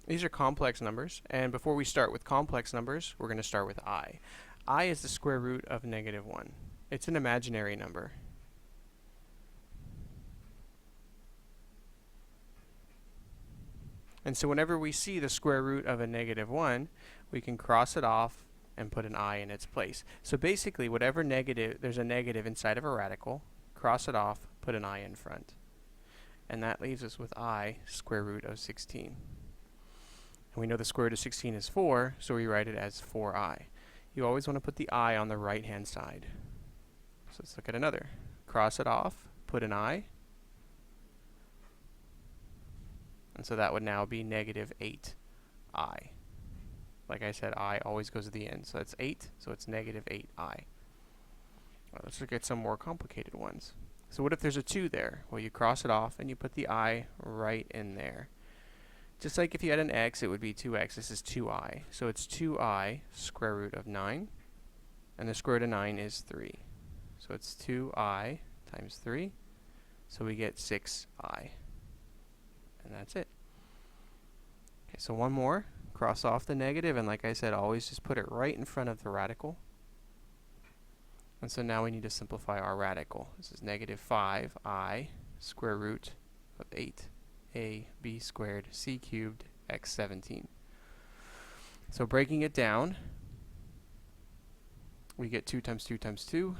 These are complex numbers, and before we start with complex numbers, we're going to start with I. I is the square root of -1. It's an imaginary number. And so whenever we see the square root of a -1, we can cross it off and put an I in its place. So basically, whatever negative, there's a negative inside of a radical, cross it off, put an I in front. And that leaves us with I square root of 16. And we know the square root of 16 is 4, so we write it as 4I. You always want to put the I on the right-hand side. So let's look at another. Cross it off, put an I. And so that would now be -8I. Like I said, I always goes to the end. So that's 8, so it's -8I. Let's look at some more complicated ones. So what if there's a 2 there? Well, you cross it off and you put the I right in there. Just like if you had an x, it would be 2x. This is 2I. So it's 2I square root of 9. And the square root of 9 is 3. So it's 2I times 3. So we get 6I. And that's it. Okay, so one more. Cross off the negative, and like I said, always just put it right in front of the radical. And so now we need to simplify our radical. This is -5I square root of 8ab squared c cubed x 17. So breaking it down, we get 2 times 2 times 2,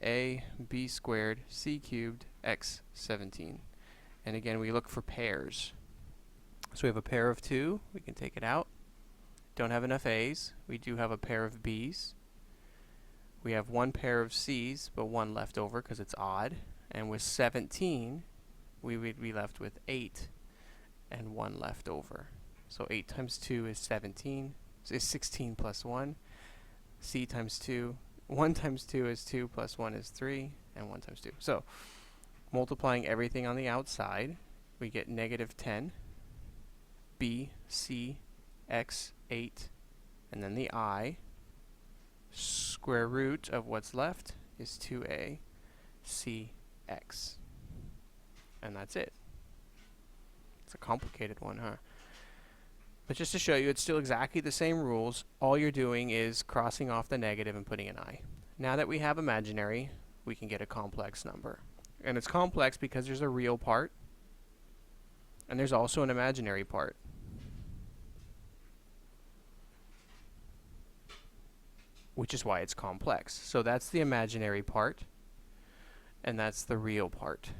ab squared c cubed x 17. And again, we look for pairs. So we have a pair of 2, we can take it out. Don't have enough a's, we do have a pair of b's. We have one pair of c's, but one left over because it's odd. And with 17, we would be left with 8 and 1 left over. So 8 times 2 is 17, is 16 plus 1. C times 2, 1 times 2 is 2 plus 1 is 3, and 1 times 2. So multiplying everything on the outside, we get -10, b, c, x, 8, and then the I. Square root of what's left is 2a, c, x. And that's it. It's a complicated one, huh? But just to show you, it's still exactly the same rules. All you're doing is crossing off the negative and putting an I. Now that we have imaginary, we can get a complex number. And it's complex because there's a real part, and there's also an imaginary part. Which is why it's complex. So that's the imaginary part, and that's the real part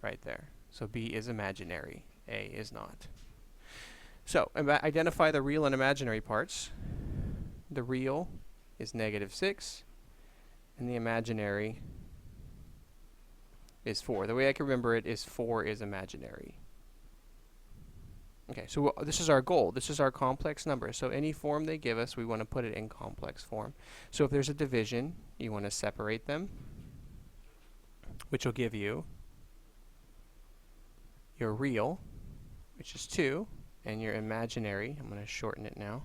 right there. So B is imaginary, A is not. So identify the real and imaginary parts. The real is -6, and the imaginary is 4. The way I can remember it is 4 is imaginary. Okay, so this is our goal. This is our complex number. So any form they give us, we want to put it in complex form. So if there's a division, you want to separate them, which will give you your real, which is 2, and your imaginary, I'm going to shorten it now,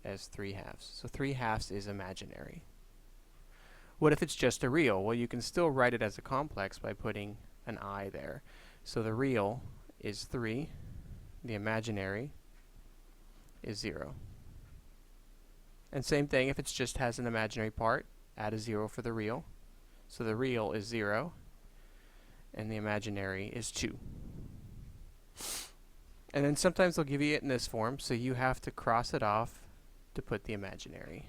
as 3/2. So 3/2 is imaginary. What if it's just a real? Well, you can still write it as a complex by putting an I there. So the real is 3. The imaginary is 0. And same thing, if it just has an imaginary part, add a 0 for the real. So the real is 0, and the imaginary is 2. And then sometimes they'll give you it in this form, so you have to cross it off to put the imaginary.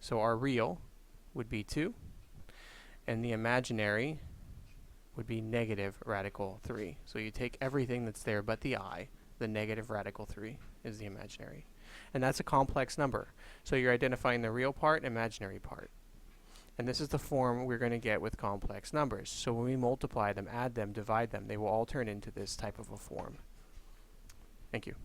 So our real would be 2, and the imaginary would be negative radical 3. So you take everything that's there but the I, the negative radical 3 is the imaginary. And that's a complex number. So you're identifying the real part and imaginary part. And this is the form we're going to get with complex numbers. So when we multiply them, add them, divide them, they will all turn into this type of a form. Thank you.